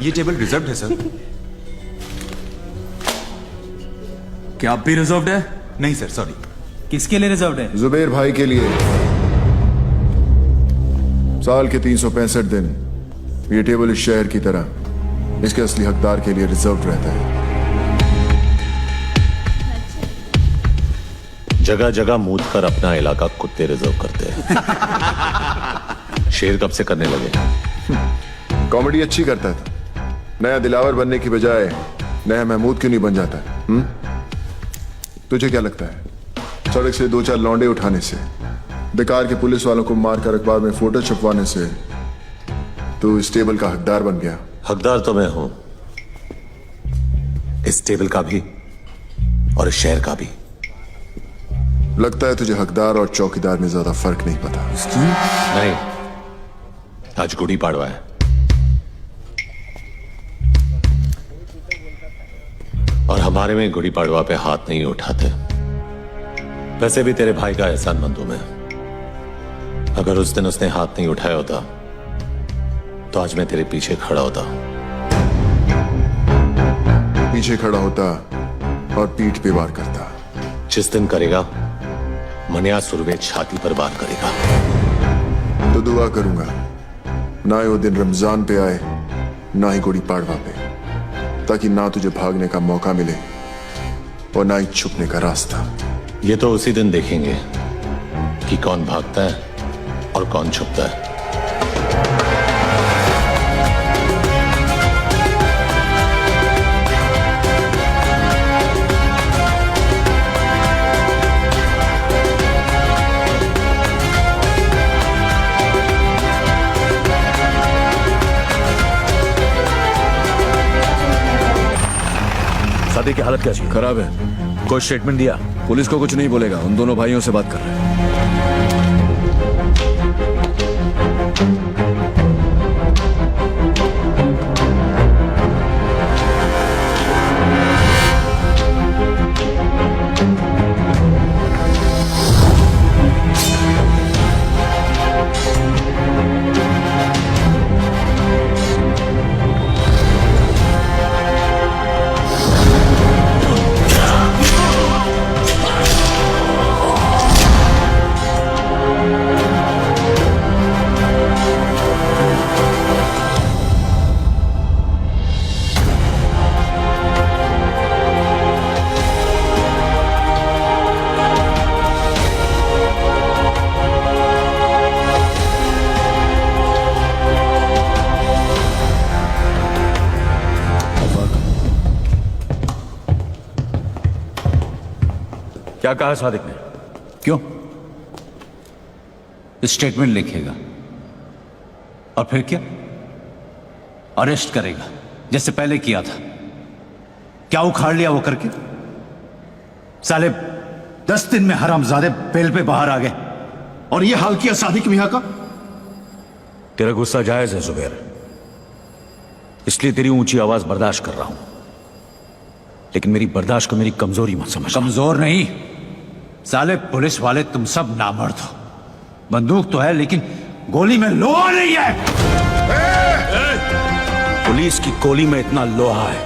ये table reserved है sir. क्या अब भी रिजर्व्ड है? नहीं सर, सॉरी। किसके लिए रिजर्व्ड है? जुबेर भाई के लिए। साल के 365 दिन ये टेबल इस शहर की तरह इसके असली हकदार के लिए रिजर्व्ड रहता है। जगह जगह मूत कर अपना इलाका कुत्ते रिजर्व करते हैं। शेर कब से करने लगे? कॉमेडी अच्छी करता था, नया दिलावर बनने की बजाय नया महमूद क्यों नहीं बन जाता? तुझे क्या लगता है सड़क से 2-4 लौंडे उठाने से, बेकार के पुलिस वालों को मारकर अखबार में फोटो छपवाने से तू इस टेबल का हकदार बन गया? हकदार तो मैं हूं, इस टेबल का भी और इस शहर का भी। लगता है तुझे हकदार और चौकीदार में ज्यादा फर्क नहीं पता। नहीं, आज गुड़ी पाड़वा है और हमारे में गुड़ी पाड़वा पे हाथ नहीं उठाते। वैसे भी तेरे भाई का एहसानमंद हूं मैं। अगर उस दिन उसने हाथ नहीं उठाया होता तो आज मैं तेरे पीछे खड़ा होता। पीछे खड़ा होता और पीठ पे वार करता। जिस दिन करेगा मनिया सुरवे छाती पर वार करेगा। तो दुआ करूंगा ना ही वो दिन रमजान पे आए ना ही गुड़ी पाड़वा पे, ताकि ना तुझे भागने का मौका मिले और ना ही छुपने का रास्ता। ये तो उसी दिन देखेंगे कि कौन भागता है और कौन छुपता है। सादी की हालत कैसी है? खराब है। कोई स्टेटमेंट दिया? पुलिस को कुछ नहीं बोलेगा, उन दोनों भाइयों से बात कर रहे हैं। क्या कहा सादिक ने? क्यों? स्टेटमेंट लिखेगा और फिर क्या? अरेस्ट करेगा जैसे पहले किया था। क्या उखाड़ लिया वो करके? साले 10 दिन में हरामजादे बेल पे बाहर आ गए और ये हाल किया सादिक मियां का। तेरा गुस्सा जायज है जुबैर, इसलिए तेरी ऊंची आवाज बर्दाश्त कर रहा हूं, लेकिन मेरी बर्दाश्त को मेरी कमजोरी मत समझ। कमजोर नहीं साले, पुलिस वाले तुम सब नामर्द हो। बंदूक तो है लेकिन गोली में लोहा नहीं है। पुलिस की गोली में इतना लोहा है,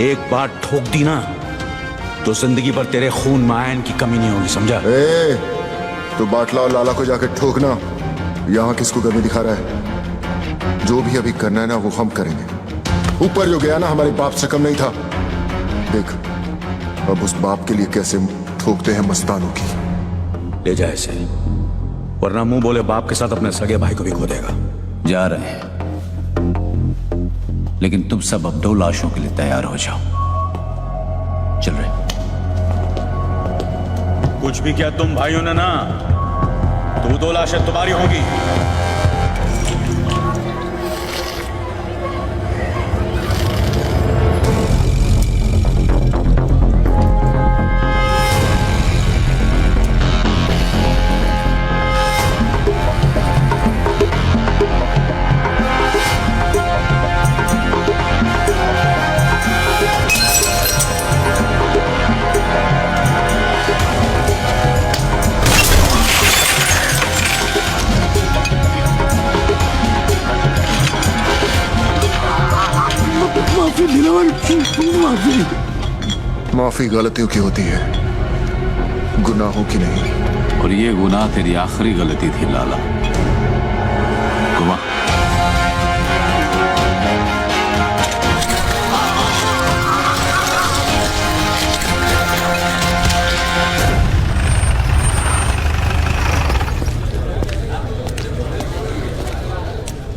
एक बार ठोक दी ना तो जिंदगी भर तेरे खून में आयन की कमी नहीं होगी, समझा? तो बाटला और लाला को जाकर ठोकना, यहां किसको गर्मी दिखा रहा है? जो भी अभी करना है ना वो हम करेंगे। ऊपर जो गया ना हमारे बाप से कम नहीं था। देख अब उस बाप के लिए कैसे ठोकते हैं मस्तानों की। ले जा इसे, वरना मुंह बोले बाप के साथ अपने सगे भाई को भी खो देगा। जा रहे हैं, लेकिन तुम सब अब 2 लाशों के लिए तैयार हो जाओ। चल रहे। कुछ भी किया तुम भाइयों ने ना, तो 2 लाशें तुम्हारी होगी। माफी गलतियों की होती है, गुनाहों की नहीं। और ये गुनाह तेरी आखिरी गलती थी लाला। गुमा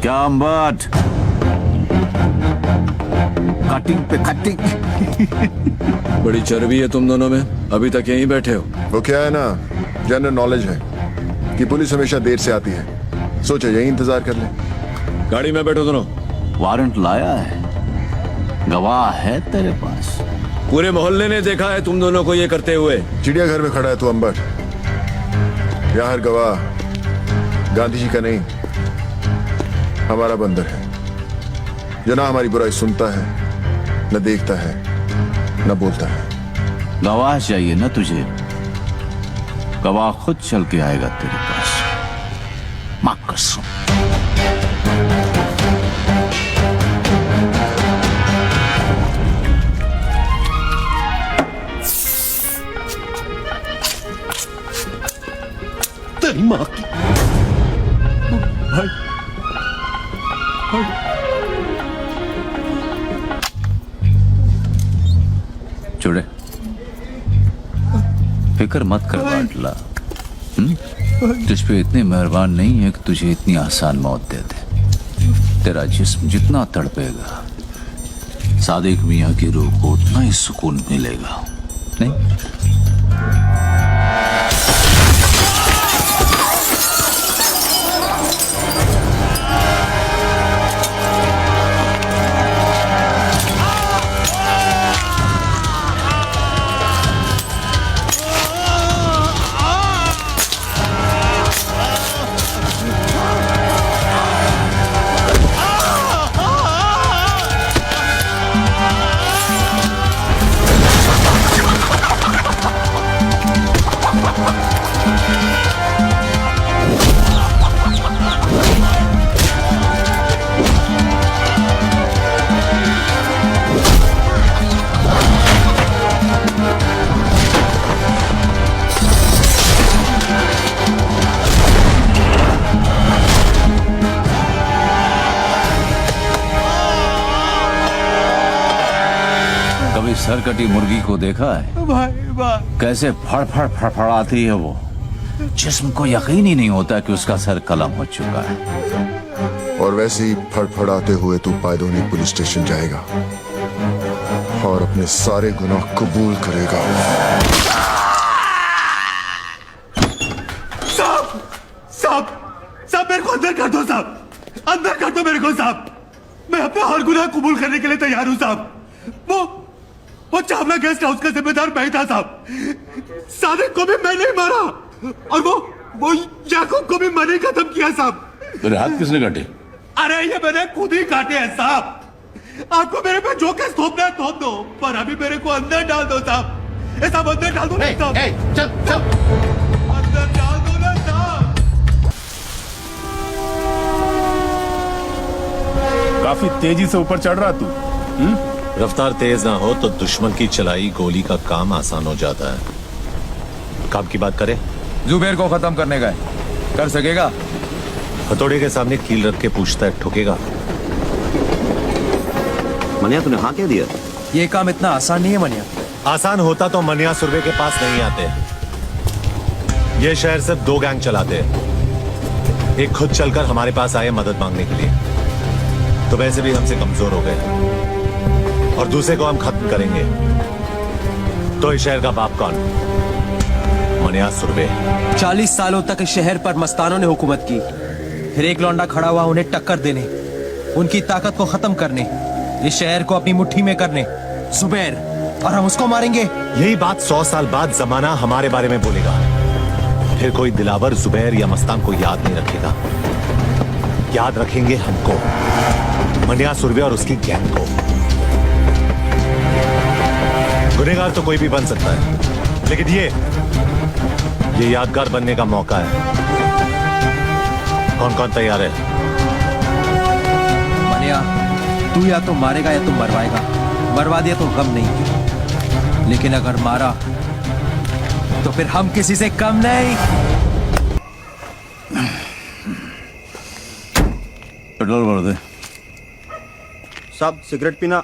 क्या अम्बट, कटिंग पे कटिंग। बड़ी चर्बी है तुम दोनों में, अभी तक यहीं बैठे हो। वो क्या है ना, जनरल नॉलेज है कि पुलिस हमेशा देर से आती है, सोचा यही इंतजार कर ले। गाड़ी में बैठो दोनों। वारंट लाया है, गवाह है तेरे पास। पूरे मोहल्ले ने देखा है तुम दोनों को ये करते हुए। चिड़ियाघर में खड़ा है तू अंबर, यहाँ हर गवाह गांधी जी का नहीं, हमारा बंदर है, जो ना हमारी बुराई सुनता है, न देखता है, न बोलता है। गवाह चाहिए ना तुझे, गवाह खुद चल के आएगा तेरे पास। मां कसम। तेरी मां की चुड़े, फिक्र मत कर बाटला। तुझ पे इतने मेहरबान नहीं है कि तुझे इतनी आसान मौत दे दे। तेरा जिस्म जितना तड़पेगा, सादिक मियां की रूह को उतना ही सुकून मिलेगा। नहीं? सरकटी मुर्गी को देखा है भाई? कैसे फड़फड़ फड़फड़ाती है वो। जिस्म को यकीन ही नहीं होता कि उसका सर कलम हो चुका है। और वैसे ही फड़फड़ाते हुए तू पायदोनी पुलिस स्टेशन जाएगा और अपने सारे गुनाह कबूल करेगा। साहब मेरे को अंदर कर दो साहब, अंदर कर दो मेरे को साहब। मैं अपना हर गुनाह कबूल करने के लिए तैयार हूँ साहब। वो चावला गेस्ट हाउस का जिम्मेदार मैं था साहब। सादिक को भी मैं नहीं मारा और वो याकूब को भी मैंने खत्म किया साहब। मेरे हाथ किसने काटे? अरे ये मैंने खुद ही काटे हैं साहब। आपको मेरे पे जो केस थोपना है थोप दो, पर अभी मेरे को अंदर डाल दो साहब। साहब अंदर डाल दो ना साहब। चल अंदर डाल दो ना साहब। काफी तेजी से ऊपर चढ़ रहा तू। रफ्तार तेज ना हो तो दुश्मन की चलाई गोली का काम आसान हो जाता है। काम की बात करें? जुबेर को खत्म करने का है, कर सकेगा? हथौड़े के सामने कील रख के पूछता है, ठुकेगा? मनिया तूने हाँ कह दिया? ये काम इतना आसान नहीं है मनिया। आसान होता तो मनिया सुरवे के पास नहीं आते। ये शहर सिर्फ 2 गैंग चलाते हैं। एक खुद चलकर हमारे पास आए मदद मांगने के लिए, तो वैसे भी हमसे कमजोर हो गए, और दूसरे को हम खत्म करेंगे। तो इस शहर का बाप कौन? मनिया सुरवे। 40 सालों तक इस शहर पर मस्तानों ने हुकूमत की, फिर एक लौंडा खड़ा हुआ उन्हें टक्कर देने, उनकी ताकत को खत्म करने, इस शहर को अपनी मुट्ठी में करने। जुबैर, और हम उसको मारेंगे। यही बात 100 साल बाद जमाना हमारे बारे में बोलेगा। फिर कोई दिलावर जुबैर या मस्तान को याद नहीं रखेगा। याद रखेंगे हमको, मनिया सुरवे और उसकी गैंग को। गुनहगार तो कोई भी बन सकता है, लेकिन ये यादगार बनने का मौका है। कौन कौन तैयार है? मनिया, तू या तो मारेगा या तो मरवाएगा। मरवा दिया तो गम नहीं, लेकिन अगर मारा तो फिर हम किसी से कम नहीं। पेट्रोल भर दे। साहब सिगरेट पीना।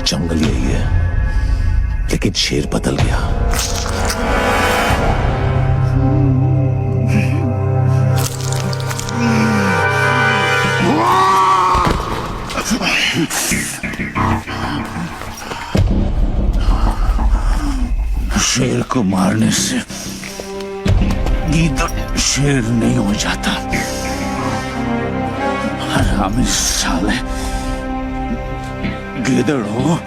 जंगल यही है, लेकिन शेर बदल गया। शेर को मारने से गीदड़ शेर नहीं हो जाता। हरामी साले, गीदड़ हो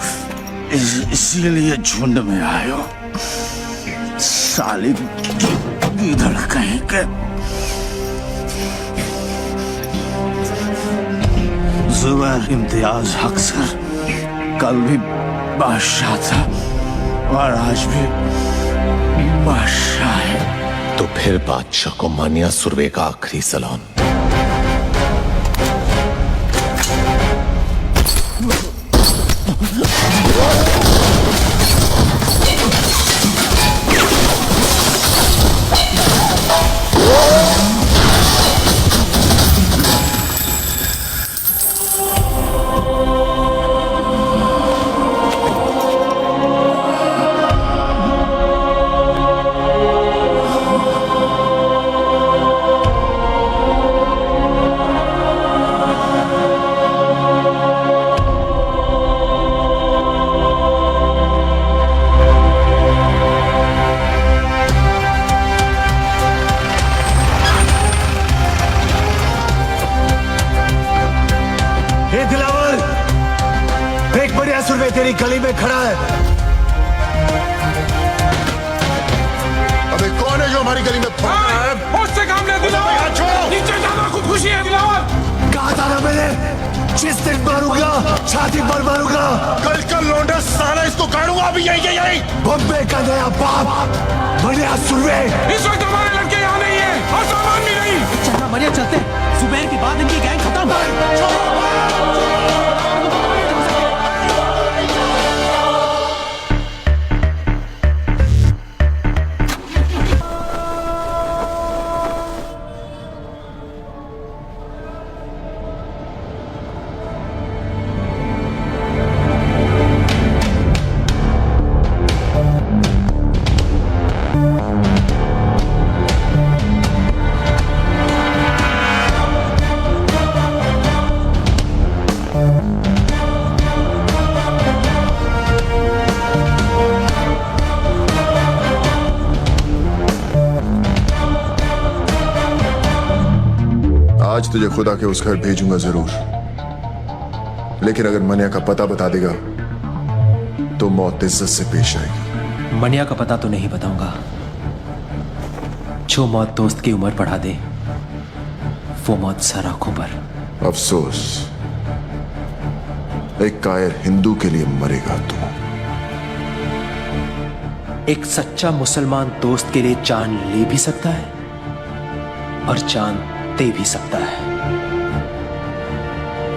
इसीलिए झुंड में आए हो। साली गीदड़ कहीं के। जुबैर इम्तियाज हक सर कल भी बादशाह था और आज भी बादशाह है। तो फिर बादशाह को मानिया सुरवे का आखिरी सलाम। तेरी गली में खड़ा है। अबे कौन है जो हमारी गली में उससे काम नहीं दिलावर, नीचे जाना खुदकुशी है दिलावर। कहा था ना मैंने, जिस दिन मारूंगा छाती पर मारूंगा। कल का लौंडा साला इसको काटूंगा अभी यही। बम्बे का नया बाप मनिया सुरवे। इस वक्त हमारे लड़के यहाँ नहीं है और सामान भी नहीं। चलना मनिया, चलते। जुबैर के बाद इनकी गैंग खत्म। आज तुझे खुदा के उस घर भेजूंगा जरूर, लेकिन अगर मनिया का पता बता देगा तो मौत इज्जत से पेश आएगी। मनिया का पता तो नहीं बताऊंगा। जो मौत दोस्त की उम्र बढ़ा दे वो मौत सर आंखों पर। अफसोस, एक कायर हिंदू के लिए मरेगा तू। एक सच्चा मुसलमान दोस्त के लिए जान ले भी सकता है और जान दे भी सकता है।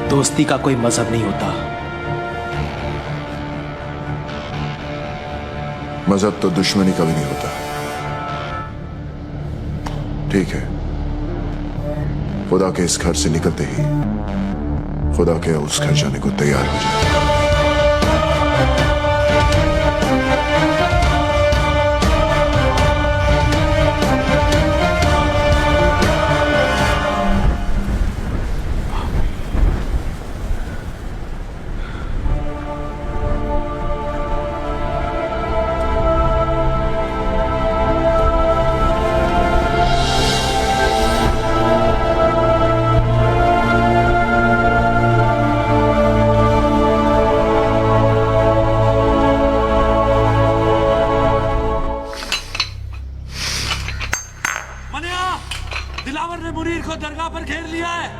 दोस्ती का कोई मजहब नहीं होता। मजहब तो दुश्मनी का भी नहीं होता। ठीक है, खुदा के इस घर से निकलते ही खुदा के उस घर जाने को तैयार हो जाए। दिलावर ने मुनीर को दरगाह पर घेर लिया है।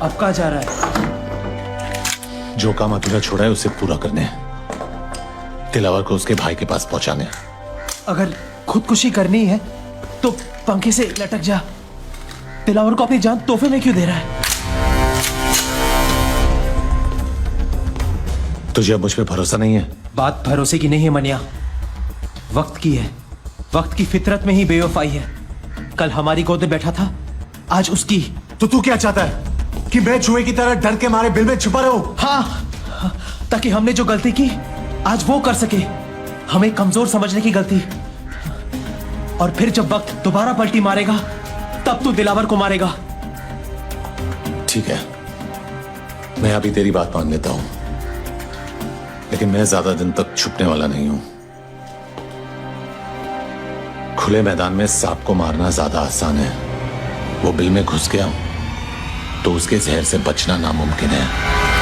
अब कहाँ जा रहा है? जो काम अधूरा छोड़ा है उसे पूरा करने, दिलावर को उसके भाई के पास पहुंचाने। अगर खुदकुशी करनी है तो पंखे से लटक जा। दिलावर को अपनी जान तोहफे में क्यों दे रहा है? तुझे अब मुझ पे भरोसा नहीं है? बात भरोसे की नहीं है मनिया, वक्त की है। वक्त की फितरत में ही बेवफाई है। कल हमारी गोद में बैठा था, आज उसकी। तो तू क्या चाहता है कि मैं चूहे की तरह डर के मारे बिल में छुपा रहूं? हाँ, ताकि हमने जो गलती की आज वो कर सके। हमें कमजोर समझने की गलती, और फिर जब वक्त दोबारा पलटी मारेगा तब तू दिलावर को मारेगा। ठीक है, मैं अभी तेरी बात मान लेता हूं, लेकिन मैं ज्यादा दिन तक छुपने वाला नहीं हूं। खुले मैदान में सांप को मारना ज्यादा आसान है, वो बिल में घुस गया तो उसके जहर से बचना नामुमकिन है।